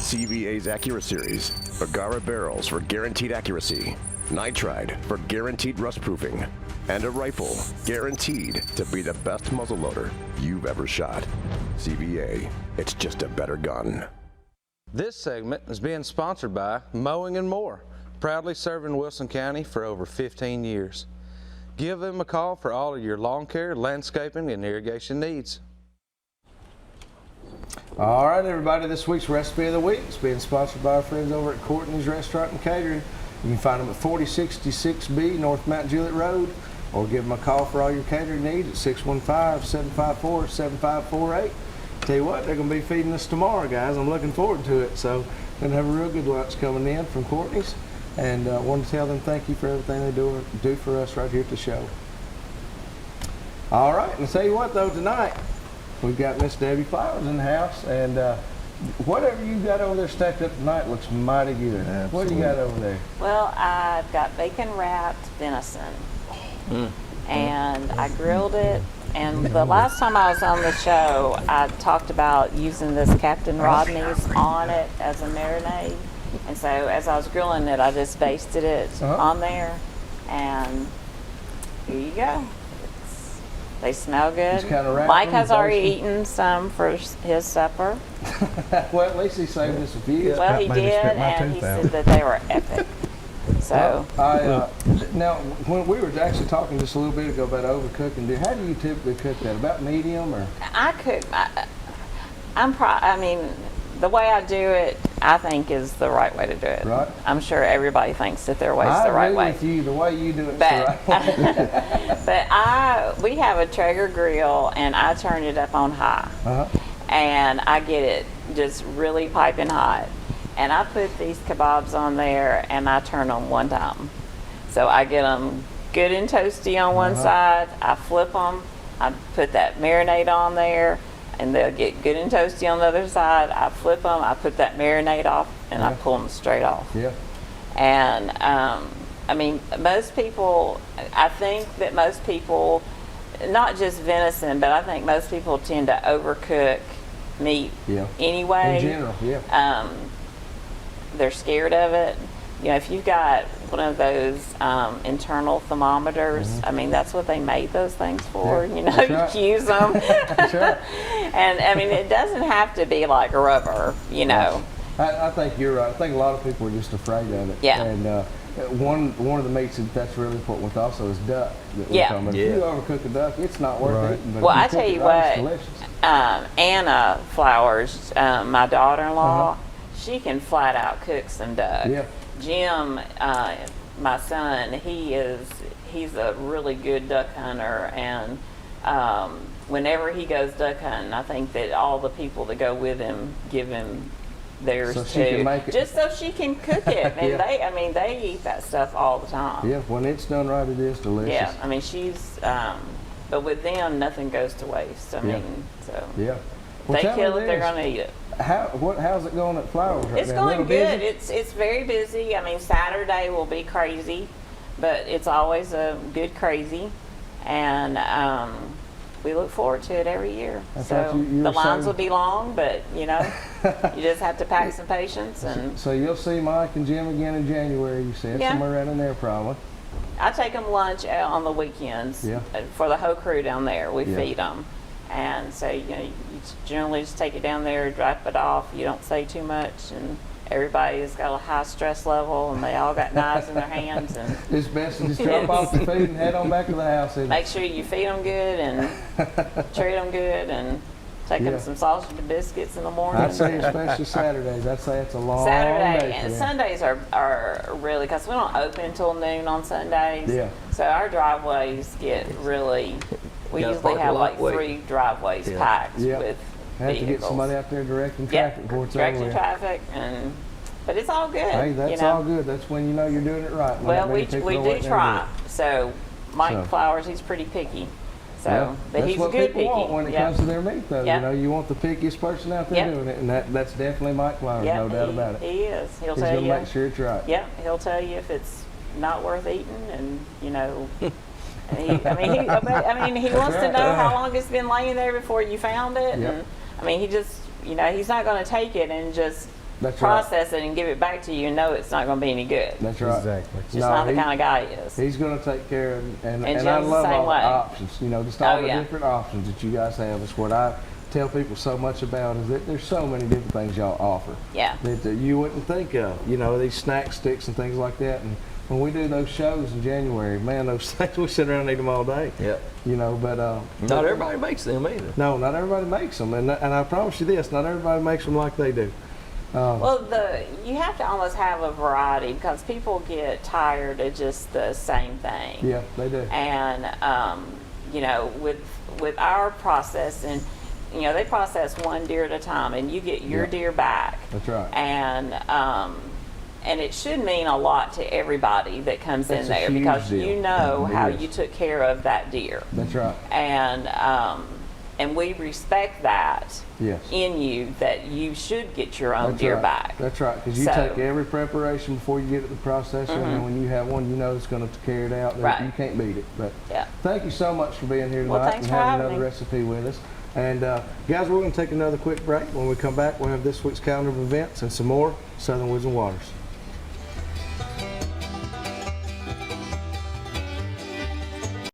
CVA's AccuraSeries, Bagara barrels for guaranteed accuracy, nitride for guaranteed rust proofing, and a rifle guaranteed to be the best muzzleloader you've ever shot. CVA, it's just a better gun. This segment is being sponsored by Mowing and More, proudly serving Wilson County for over 15 years. Give them a call for all of your lawn care, landscaping, and irrigation needs. All right, everybody, this week's Recipe of the Week is being sponsored by our friends over at Courtney's Restaurant and Catering. You can find them at 4066B North Mount Juliet Road, or give them a call for all your catering needs at 615-754-7548. Tell you what, they're going to be feeding us tomorrow, guys. I'm looking forward to it. So, going to have a real good lunch coming in from Courtney's, and want to tell them thank you for everything they do for us right here at the show. All right, and I'll tell you what, though, tonight we've got Miss Debbie Flowers in the house, and whatever you got over there stacked up tonight looks mighty good. Absolutely. What do you got over there? Well, I've got bacon wrapped venison, and I grilled it. And the last time I was on the show, I talked about using this Captain Rodney's on it as a marinade. And so as I was grilling it, I just basted it on there, and here you go. They smell good. Mike has already eaten some for his supper. Well, at least he saved us a few. Well, he did, and he said that they were epic. So now, when we were actually talking just a little bit ago about overcooking, how do you typically cook that? About medium, or? I cook. I mean, the way I do it, I think is the right way to do it. Right. I'm sure everybody thinks that their way is the right way. I agree with you. The way you do it's the right way. But we have a Traeger grill, and I turn it up on high, and I get it just really piping hot. And I put these kebabs on there, and I turn them one time. So I get them good and toasty on one side. I flip them. I put that marinade on there, and they'll get good and toasty on the other side. I flip them. I put that marinade off, and I pull them straight off. Yeah. And I mean, most people. I think that most people, not just venison, but I think most people tend to overcook meat anyway. In general, yeah. They're scared of it. You know, if you've got one of those internal thermometers, I mean, that's what they made those things for. You know, you use them. That's right. And I mean, it doesn't have to be like rubber, you know. I think you're right. I think a lot of people are just afraid of it. Yeah. And one of the meats that's really important with also is duck. That we're talking about. If you overcook a duck, it's not worth eating. But well, if you I tell cook you it what, right, it's delicious. Anna Flowers, my daughter-in-law, she can flat out cook some duck. Yeah. Jim, my son, he's a really good duck hunter, and whenever he goes duck hunting, I think that all the people that go with him give him theirs so too, just so she can cook it. And they eat that stuff all the time. Yeah, when it's done right, it is delicious. Yeah, I mean, she's, but with them, nothing goes to waste. I mean, so yeah. Well, they kill it, they're going to eat it. How's it going at Flowers right now? It's going good. It's very busy. I mean, Saturday will be crazy, but it's always a good crazy, and we look forward to it every year. So the lines will be long, but you know, you just have to pack some patience. And so you'll see Mike and Jim again in January. You said somewhere around in there, probably. I take them lunch on the weekends for the whole crew down there. We feed them. And so, you know, you generally just take it down there, drop it off. You don't say too much, and everybody's got a high stress level, and they all got knives in their hands. And it's best to just drop off the feed and head on back to the house. Make sure you feed them good and treat them good, and take them some sausage and biscuits in the morning. I'd say especially Saturdays. I'd say it's a long Saturday day and Sundays are really, because we don't open until noon on Sundays. Yeah. So our driveways get really. We usually have like 3 driveways packed with have vehicles. To get somebody out there directing traffic before it's directing traffic, but it's all good. Hey, that's all good. That's when you know you're doing it right. Well, we do try. So Mike Flowers, he's pretty picky. So, but he's a good picky. Want when it comes to their meat, though. You know, you want the pickiest person out there doing it, and that's definitely Mike Flowers, no doubt about it. He is. He's tell you. Make sure it's right. Yep. He'll tell you if it's not worth eating, and you know. He wants to know how long it's been laying there before you found it. And I mean, he just, you know, he's not going to take it and just That's right. process it and give it back to you and know it's not going to be any good. That's right. Exactly. Just not the kind of guy he is. He's going to take care of it, and I Jim's the love same all way. the options. You know, just all Oh, the yeah. different options that you guys have is what I tell people so much about. Is that there's so many different things y'all offer. Yeah. That you wouldn't think of. You know, these snack sticks and things like that. And when we do those shows in January, man, those things we sit around and eat them all day. Yep. You know, but Not everybody makes them either. no, not everybody makes them, and I promise you this, not everybody makes them like they do. Well, you have to almost have a variety because people get tired of just the same thing. Yeah, they do. And you know, with our process, and you know, they process one deer at a time, and you get your Yeah. deer back. That's right. And it should mean a lot to everybody that comes That's in a there huge because deal. you know It how is. you took care of that deer, That's right. and we respect that Yes. in you, that you should get your own That's deer right. back. That's right, because you So- take every preparation before you get to the processor, and when you have one, you know it's going to carry it out. Right. You can't beat it. But Yeah. thank you so much for being here tonight Well, thanks and for having having another me. recipe with us. And guys, we're going to take another quick break. When we come back, we'll have this week's calendar of events and some more Southern Woods and Waters.